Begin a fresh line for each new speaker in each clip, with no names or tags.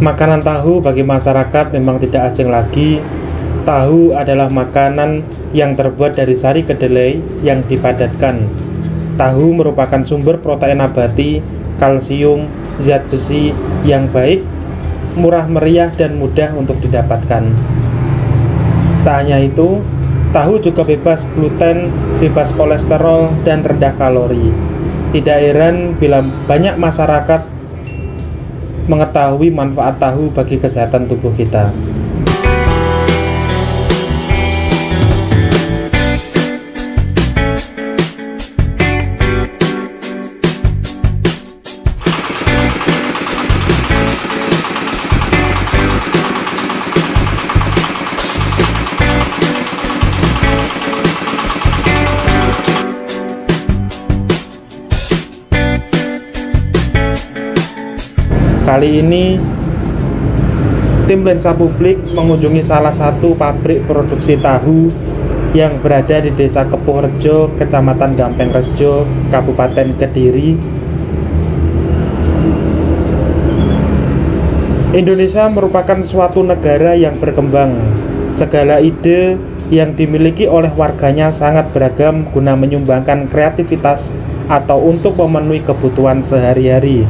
Makanan tahu bagi masyarakat memang tidak asing lagi. Tahu adalah makanan yang terbuat dari sari kedelai yang dipadatkan. Tahu merupakan sumber protein nabati, kalsium, zat besi yang baik, murah meriah dan mudah untuk didapatkan. Tak hanya itu, tahu juga bebas gluten, bebas kolesterol, dan rendah kalori. Tidak heran bila banyak masyarakat mengetahui manfaat tahu bagi kesehatan tubuh kita. Kali ini tim Lensa Publik mengunjungi salah satu pabrik produksi tahu yang berada di Desa Kepuhrejo, Kecamatan Gampengrejo, Kabupaten Kediri. Indonesia merupakan suatu negara yang berkembang. Segala ide yang dimiliki oleh warganya sangat beragam guna menyumbangkan kreativitas atau untuk memenuhi kebutuhan sehari-hari.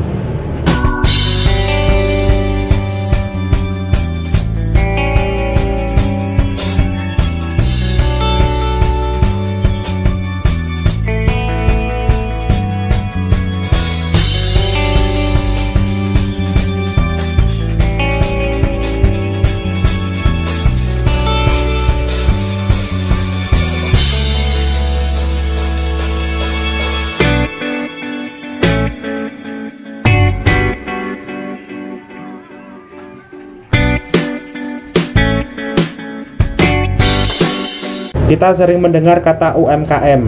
Kita sering mendengar kata UMKM.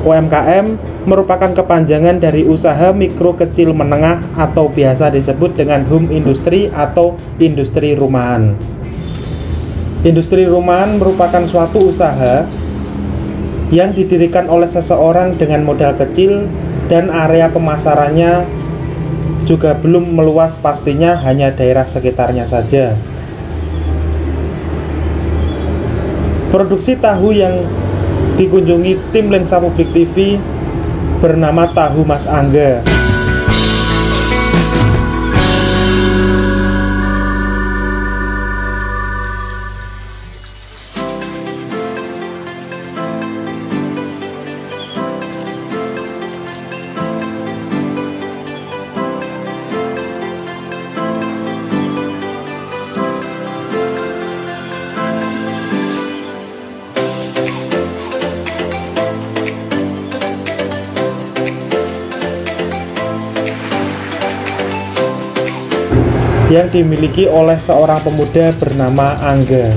UMKM merupakan kepanjangan dari usaha mikro kecil menengah atau biasa disebut dengan home industry atau industri rumahan. Industri rumahan merupakan suatu usaha yang didirikan oleh seseorang dengan modal kecil dan area pemasarannya juga belum meluas, pastinya hanya daerah sekitarnya saja. Produksi tahu yang dikunjungi tim Lensa Publik TV bernama Tahu Mas Angga. Yang dimiliki oleh seorang pemuda bernama Angga.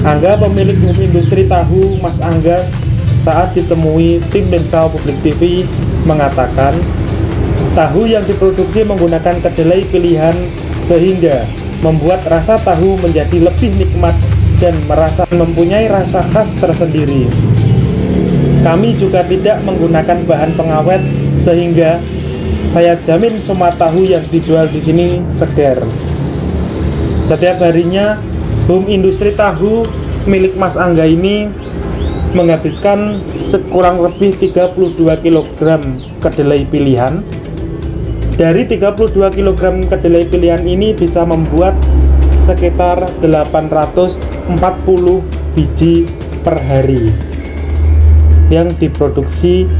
Angga, pemilik home industri tahu Mas Angga, saat ditemui tim Lensa Publik TV mengatakan tahu yang diproduksi menggunakan kedelai pilihan sehingga membuat rasa tahu menjadi lebih nikmat dan merasa mempunyai rasa khas tersendiri. Kami juga tidak menggunakan bahan pengawet sehingga saya jamin semua tahu yang dijual di sini segar. Setiap harinya, home industri tahu milik Mas Angga ini menghabiskan kurang lebih 32 kg kedelai pilihan. Dari 32 kg kedelai pilihan ini bisa membuat sekitar 840 biji per hari yang diproduksi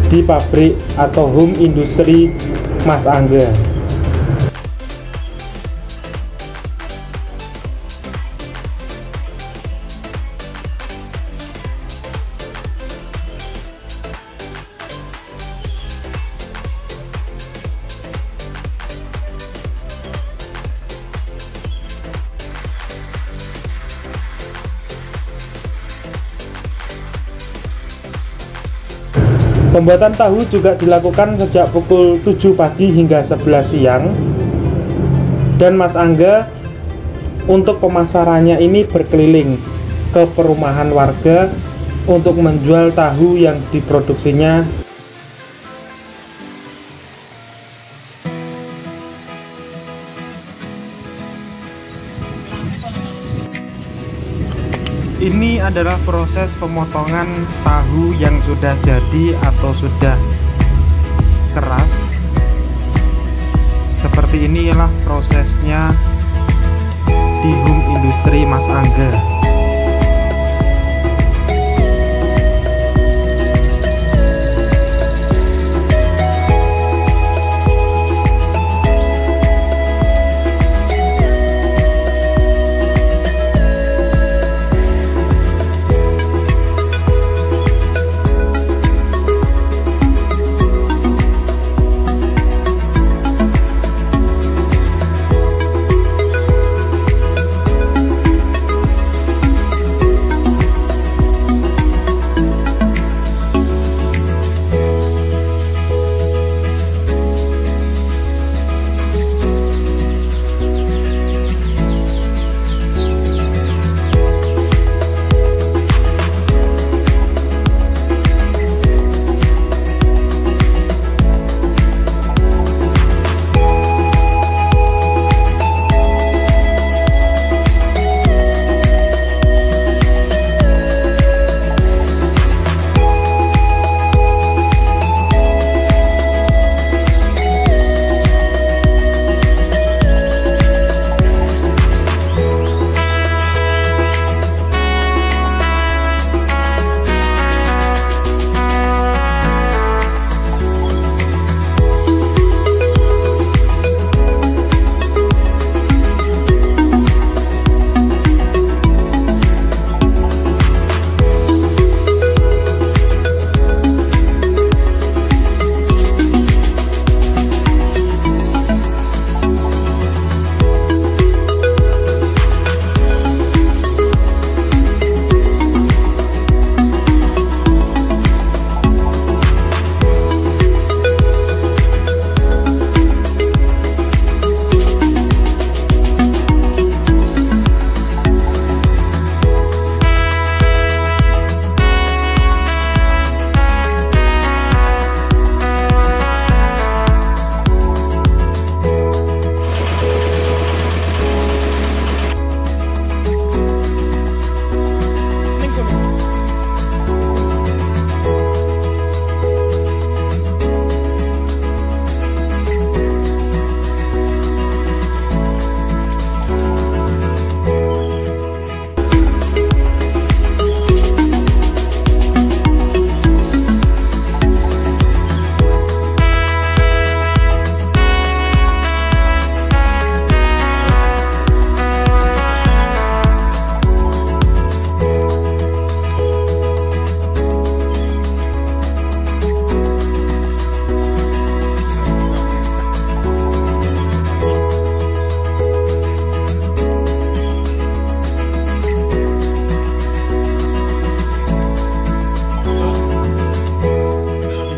di pabrik atau home industri Mas Angga. Pembuatan tahu juga dilakukan sejak pukul 7 pagi hingga 11 siang. Dan Mas Angga untuk pemasarannya ini berkeliling ke perumahan warga untuk menjual tahu yang diproduksinya. Ini adalah proses pemotongan tahu yang sudah jadi atau sudah keras. Seperti inilah prosesnya di home industri Mas Angga.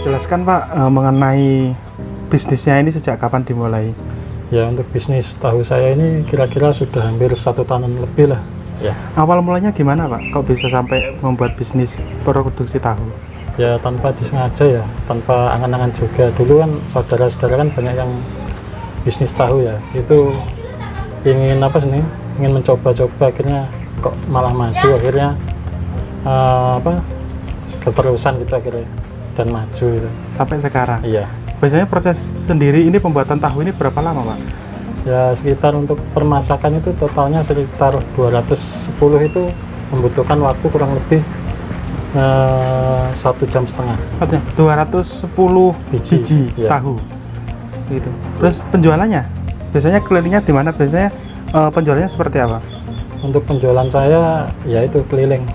Jelaskan Pak mengenai bisnisnya ini sejak kapan dimulai?
Ya, untuk bisnis tahu saya ini kira-kira sudah hampir 1 tahun lebih lah. Ya.
Awal mulanya gimana Pak? Kok bisa sampai membuat bisnis produksi tahu?
Ya tanpa disengaja ya, tanpa angan-angan juga. Dulu kan saudara-saudara kan banyak yang bisnis tahu ya. Itu ingin apa sih? Ingin mencoba-coba, akhirnya kok malah maju, akhirnya keterusan gitu akhirnya dan maju gitu.
Sampai sekarang?
Iya.
Biasanya proses sendiri ini pembuatan tahu ini berapa lama Pak?
Ya sekitar untuk permasakan itu totalnya sekitar 210 itu membutuhkan waktu kurang lebih 1,5 jam.
210 biji
ya.
Tahu gitu. Terus penjualannya? Biasanya kelilingnya di mana? Biasanya penjualannya seperti apa?
Untuk penjualan saya ya itu keliling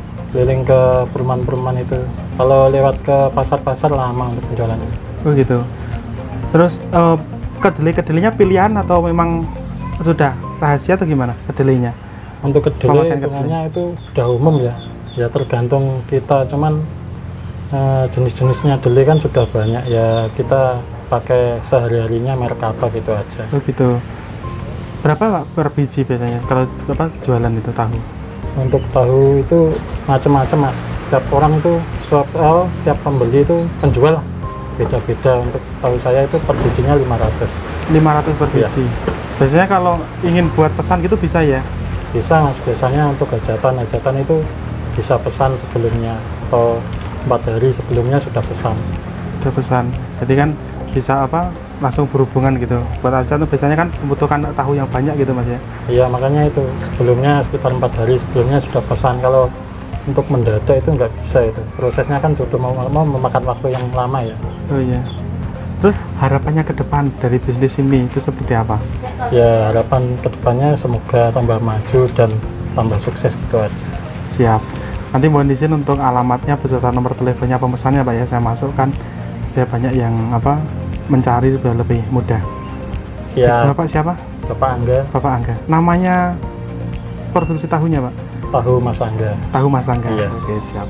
ke perumahan-perumahan itu. Kalau lewat ke pasar-pasar lama untuk penjualannya.
Oh gitu. Terus kedelai-kedelainya pilihan atau memang sudah rahasia atau gimana kedelainya?
Untuk kedelai hitungannya itu udah umum ya. Ya tergantung kita, cuman jenis-jenisnya kedelai kan sudah banyak ya, kita pakai sehari-harinya merek apa gitu aja.
Oh gitu. Berapa Pak per biji biasanya kalau jualan itu tahu?
Untuk tahu itu macam-macam Mas. Setiap orang itu setiap pembeli itu penjual beda-beda. Untuk tahu saya itu per bijinya 500
per biji. Ya. Biasanya kalau ingin buat pesan gitu bisa ya?
Bisa Mas, biasanya untuk hajatan itu bisa pesan sebelumnya atau 4 hari sebelumnya sudah pesan.
Udah pesan. Jadi kan bisa apa? Langsung berhubungan gitu. Buat acan tuh biasanya kan membutuhkan tahu yang banyak gitu Mas ya.
Iya, makanya itu sebelumnya sekitar 4 hari sebelumnya sudah pesan. Kalau untuk mendadak itu nggak bisa, itu prosesnya kan sudah mau memakan waktu yang lama ya.
Oh iya. Terus harapannya ke depan dari bisnis ini itu seperti apa?
Ya, harapan kedepannya semoga tambah maju dan tambah sukses gitu aja.
Siap. Nanti mohon izin untuk alamatnya beserta nomor teleponnya pemesannya Pak ya, saya masukkan. Saya banyak yang apa mencari biar lebih mudah.
Siap.
Bapak siapa?
Bapak Angga.
Bapak Angga. Namanya produksi tahunya Pak?
Tahu Mas Angga.
Tahu Mas Angga.
Iya.
Oke, siap.